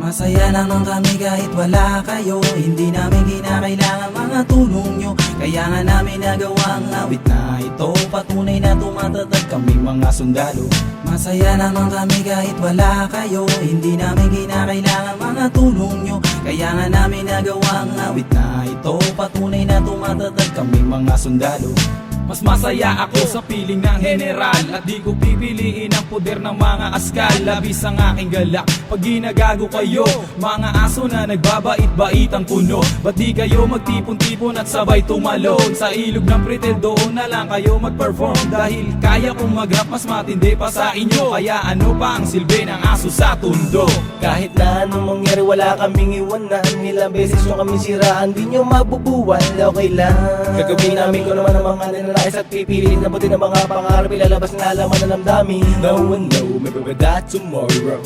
Masaya naman kami kahit wala kayo. Hindi namin kinakailangan mga tulong nyo, kaya nga namin nagawa ang awit na ito. Patunay na tumatatag kaming mga sundalo. Masaya naman kami kahit wala kayo. Hindi namin kinakailangan mga tulong nyo, kaya nga namin nagawa ang awit na ito. Patunay na tumatatag kaming mga sundalo. Mas masaya ako sa piling ng general, at di ko pipiliin ang poder ng mga askal. Labis ang aking galak pag ginagago kayo, mga aso na nagbabait-bait ang puno. Ba't di kayo magtipon-tipon at sabay tumalon? Sa ilog ng Pretel doon na lang kayo mag-perform, dahil kaya kong mag-rap mas matindi pa sa inyo. Kaya ano pa ang silbi ng aso sa tundo? Kahit na anong mangyari wala kaming iwanan. Ilang beses nyo kami siraan, di nyo mabubuwan. Okay lang, gagawin namin ko naman ang mga ninanais at pipiliin na buti ng mga pangarap. Ilalabas na alaman na namdami. No one know, maybe with that tomorrow.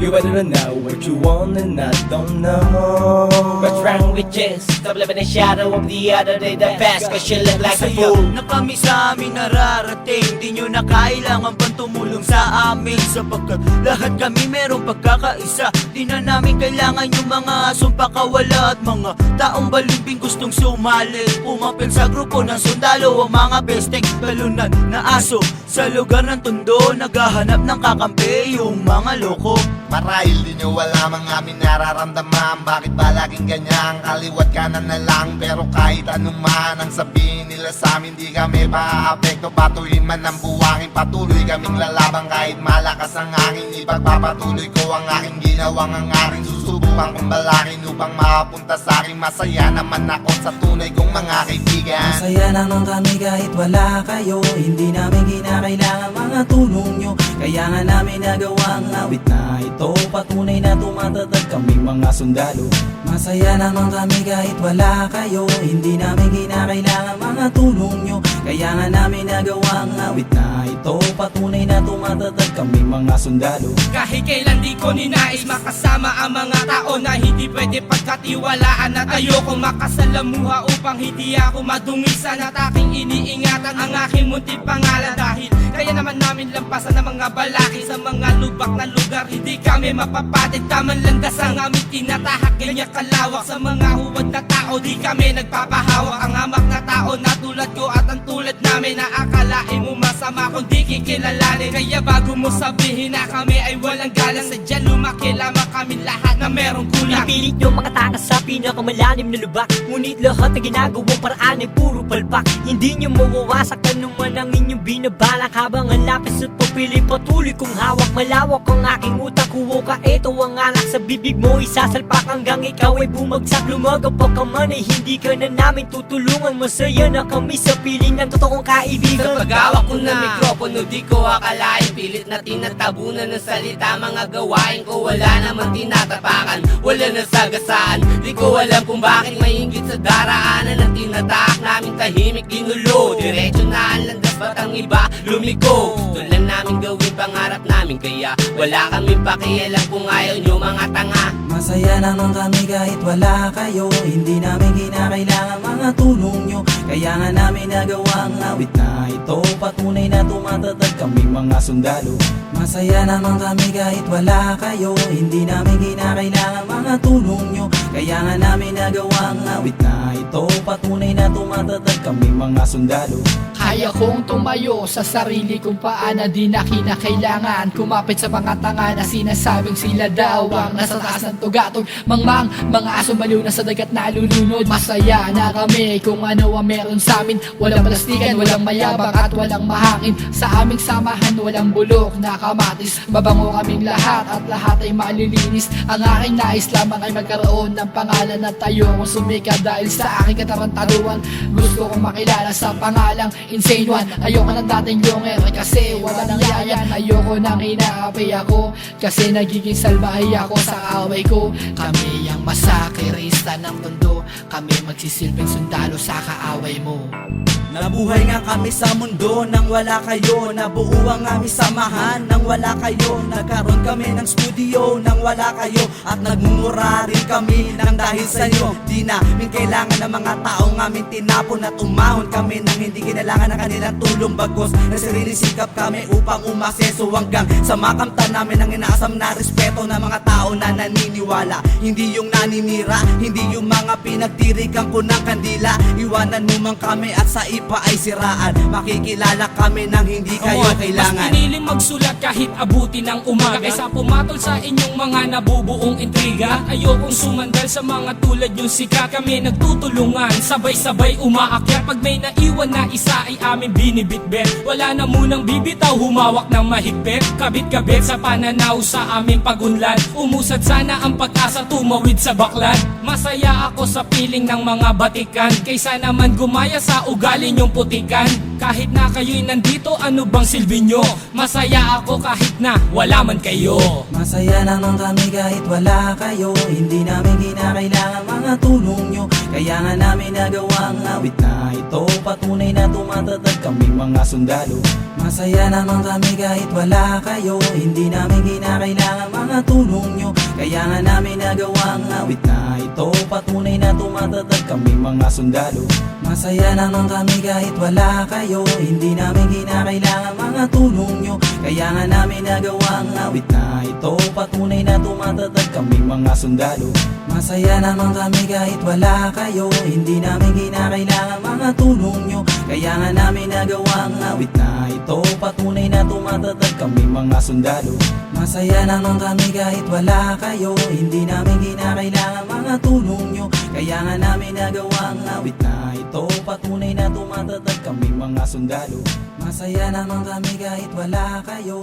You better know what you want and I don't know. What's wrong with this? Stop living in the shadow of the other day. The past cause you look like a fool. Na kami sa amin nararating, di nyo na kailangan pang tumulong sa amin, sapagkat lahat kami merong pagkakaisa. Di na namin kailangan yung mga asong pakawala at mga taong balimbing gustong sumali. Umapil sa grupo ng sundalo, ang mga bestek talunan na aso sa lugar ng tondo, naghahanap ng kakampi, yung mga loko. Marahil di nyo alam ang aming nararamdaman. Bakit ba laging ganyan? Kaliwat kanan na lang. Pero kahit anong man ang sabihin nila sa amin, di kami pa-apekto. Patuloy man ang buwangin, patuloy kaming lalabang. Kahit malakas ang hangin, ipagpapatuloy ko ang aking ginawang ang aking susubukan kong balakin upang makapunta sa aking masaya naman ako sa tunay kong mga kaibigan. Masaya naman kami kahit wala kayo. Hindi namin kinakailangan mga tulong nyo, kaya nga namin nagawa ang awit na ito. Patunay na tumatatag kaming mga sundalo. Masaya naman kami kahit wala kayo. Hindi namin kinakailangan mga tulong nyo, kaya nga namin nagawa ang awit na ito. Patunay na tumatatag kaming mga sundalo. Kahit kailan di ko ninais makasama ang mga tao na hindi pwede pagkatiwalaan, at ayokong makasalamuha upang hindi ako madungisan, at aking iniingatan ang aking munting pangalan. Dahil kaya naman namin lampasan ang mga balaki sa mga lubak na lugar. Hindi kami mapapatid, tamang landas ang aming tinatahak. Ganyan kalawak sa mga huwad na tao, di kami nagpapahawak. Ang hamak na tao na tulad ko at ang tulad namin, na akalain mo masama kung di kikilalanin. Kaya bago mo sabihin na kami ay walang galang, sadya lumaki lamang kami lahat na merong kulang. Pilit nyo mga takas sa pinakamalalim na lubak, ngunit lahat na ginagawang paraan ay puro palpak. Hindi nyo mawawasak anuman ang inyong binabalak, habang ang lapis at papili patuloy kong hawak. Malawak ang aking utak, huwo ka, eto ang alak sa bibig mo, isasalpak hanggang ikaw ay bumagsak. Lumagaw pa ka man ay hindi ka na namin tutulungan. Masaya na kami sa piling ng totoong kaibigan. Sa paghawak ko ng mikropono, di ko akalain pilit na tinatabunan ng salita. Mga gawain ko wala naman tinatapakan, wala na sagasaan. Di ko alam kung bakit may inggit sa daraanan ng tinataak namin tahimik ginulo. Diretso na ang landas, ba't ang iba lumiko? Tulan namin gawin pangarap namin, kaya wala kami pakialam kung ayaw nyo mga tanga. Masaya naman kami kahit wala kayo. Hindi namin kinakailangan mga tulong nyo, kaya nga namin nagawa ang awit na ito. Patunay na tumatatag kaming mga sundalo. Masaya naman kami kahit wala kayo. Hindi namin kinakailangan mga tulong nyo, kaya nga namin nagawa ang awit na ito. Patunay na tumatatag kaming mga sundalo. Kaya kong tumayo sa sarili kong paa na di na kinakailangan kumapit sa mga tanga na sinasabing sila daw ang nasa taas ng tugatog. Mangmang, mga aso baliw na sa dagat na lulunod. Masaya na kami kung ano ang meron sa amin. Walang plastikan, walang mayabang at walang mahangin. Sa aming samahan walang bulok na kamatis. Mabango kaming lahat at lahat ay malilinis. Ang aking nais lamang ay magkaroon ng pangalan at tayo kung sumikat dahil sa aking katarantaduan. Gusto kong makilala sa pangalang Insane One. Ayoko ng dating yonger kasi wala nang yayan. Ayoko nang inaapi ako kasi nagiging salbahe ako sa away ko. Kami ang masakirista ng mundo, tayo. Kami magsisilbing sundalo sa kaaway mo. Nabuhay nga kami sa mundo nang wala kayo. Nabuo ang aming samahan nang wala kayo. Nagkaroon kami ng studio nang wala kayo. At nagmumura rin kami nang dahil sa inyo. Di namin kailangan ng mga taong aming tinapon. At umahon kami nang hindi kinailangan ng kanilang tulong. Bagos na sariling sikap kami upang umaseso. Hanggang sa makamtan namin ang inaasam na respeto ng mga tao na naniniwala. Hindi yung naninira, hindi yung mga pinagtirikan ko ng kandila. Iwanan mo man kami at sa iba ay siraan. Makikilala kami nang hindi kayo kailangan. Mas piniling magsulat kahit abuti ng umaga kaysa pumatol sa inyong mga nabubuong intriga. At ayokong sumandal sa mga tulad yung sika. Kami nagtutulungan, sabay-sabay umaakyat. Pag may naiwan na isa ay aming binibitbit. Wala na munang bibitaw, humawak ng mahigpit. Kabit-kabit sa pananaw sa aming pagunlad. Umusad sana ang pag-asa, tumawid sa baklad. Masaya ako sa piling ng mga batikan kaysa naman gumaya sa ugali yung putikan. Kahit na kayo'y nandito, ano bang silbi nyo? Masaya ako kahit na wala man kayo. Masaya naman kami kahit wala kayo. Hindi namin kinakailangan mga tulong nyo. Kaya nga namin nagawa ang awit na ito. Patunay na tumatatag kaming mga sundalo. Masaya naman kami kahit wala kayo. Hindi namin kinakailangan mga tulong nyo. Kaya nga namin nagawa ang awit na ito. Patunay na tumatatag kaming mga sundalo. Masaya naman kami kahit wala kayo. Hindi namin kinakailangan mga tulong nyo. Kaya nga namin nagawa ang awit na ito. Patunay na tumatatag kaming mga sundalo. Masaya naman kami kahit wala kayo. Hindi namin kinakailangan mga tulong nyo. Kaya nga namin nagawa ang awit na ito. Patunay na tumatatag kaming mga sundalo. Masaya naman kami kahit wala kayo. Hindi namin kinakailangan mga tulong nyo. Kaya nga namin nagawa ang awit na ito. Patunay na tumatatag kaming mga sundalo. Masaya naman kami kahit wala kayo.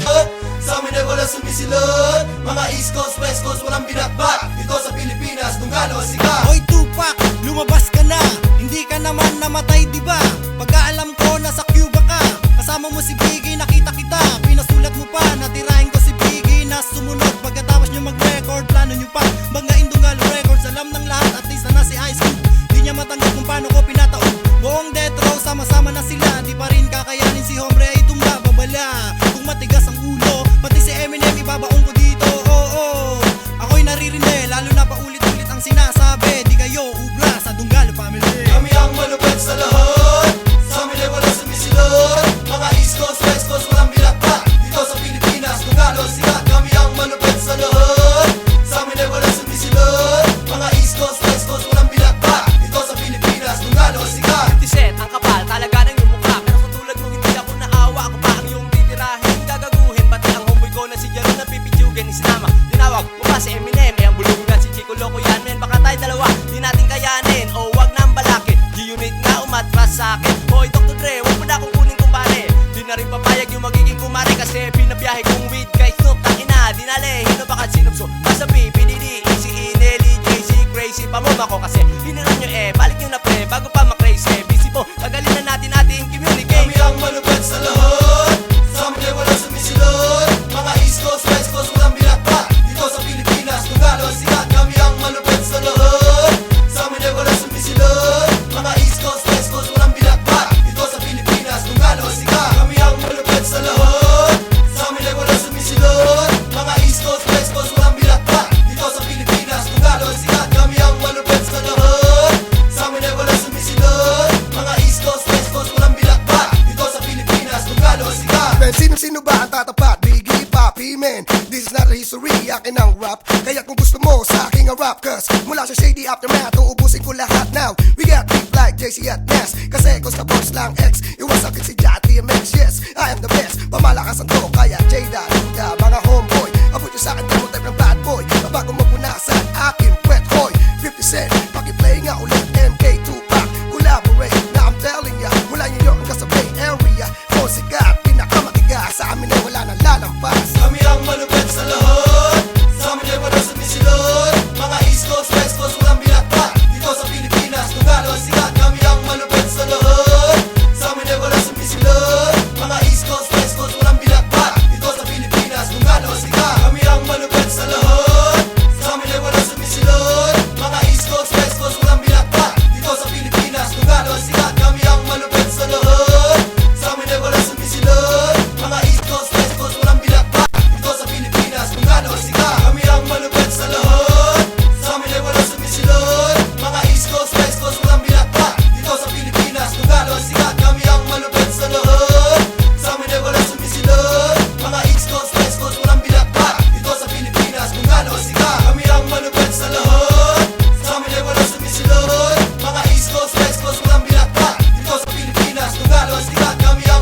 Sa amin ay wala sumisilot. Mga East Coast, West Coast, walang binakbak. Dito sa Pilipinas, Dunggalo, sikat. Hoy Tupac, lumabas ka na. Hindi ka naman namatay diba? Pagkaalam ko nasa Cuba ka. Kasama mo si Biggie, nakita kita. Pinasulat mo pa, natirahin ko si Biggie na sumunod. Pagkatapos nyo mag-record, plano nyo pa banggain Dunggalo Records. Alam ng lahat, at least na si Ice Cube. Di niya matanggap kung paano ko pinataon. Buong death row, sama-sama na sila. Di pa rin kakayanin si Hombre ay tumba, babala. Kung matigas ang ulo, pati si Eminem ibabaong ko dito. Oo, ako'y naririnde, lalo na paulit-ulit ang sinasabi. Di kayo ubra sa Dunggalo family. Kami ang malupit sa lahat. Sa amin ay wala sumisilot. Mga East Coast, West Coast, walang binakbak. Dito sa Pilipinas, Dunggalo, sikat. Kami ang malupit sa lahat. Sa amin ay wala sumisilot. Mga East Coast, West Coast, walang binakbak. Dito sa Pilipinas, Dunggalo, sikat. Tiset, ang kapal, talaga ng iyong mukha. Pero sa tulad mo hindi ako naawa. Ako pa ang iyong titirahin, gagaguhin. Pati ang homeboy ko na si Jaro na pipitsugin. Isinama, tinawag mo pa si Eminem. Eh ang bulugan si Chico Loco yan, men. Baka tayo dalawa, di natin kayanin. O wag nang balakit, G-Unit nga umatras sa akin. Hoy Dr. Dre, wag mo na akong kuning kumpare. Di na rin papayag yung magiging kumare. Kasi pinabiyahe kong weed kay Snoop. Takina, dinali, hino bakit sinubso. Masabi, PDD, Easy, Nelly, JC, Crazy. Pamoma ko kasi hiniram nyo balik nyo na pre, bago pa ma-crazy. Busy po, tagalin na natin ating communicate. Kami ang malupit sa lahat. Sa amin ay wala sumisilot. Mga East Coast, West Coast, walang binakbak. Dito sa Pilipinas, Dunggalo, sikat. Kami ang malupit sa lahat. Sa amin ay wala sumisilot. Mga East Coast, West Coast, walang binakbak. Dito sa Pilipinas, Dunggalo, sikat. Kami ang malupit sa lahat. Sa amin ay wala sumisilot. Mga East Coast, West Coast, walang binakbak. Dito sa Pilipinas, Dunggalo, sikat. Kami ang malupit sa lahat. Sa amin ay wala sumisilot. Mga East Coast, West Coast, walang binakbak. Dito sa Pilipinas, Dunggalo, sikat. Sino ba ang tatapat? Biggie, Papi, man. This is not a history, akin ang rap. Kaya kung gusto mo sa aking rap, cause mula sa Shady Aftermath, uubusin ko lahat now. We got beat like JC at Nas. Kasi kung sa boss lang X, iwasakin si Jati MX. Yes, I am the best. Pamalakas ang to, kaya Jada, Luda, mga homeboy. Abot nyo sa akin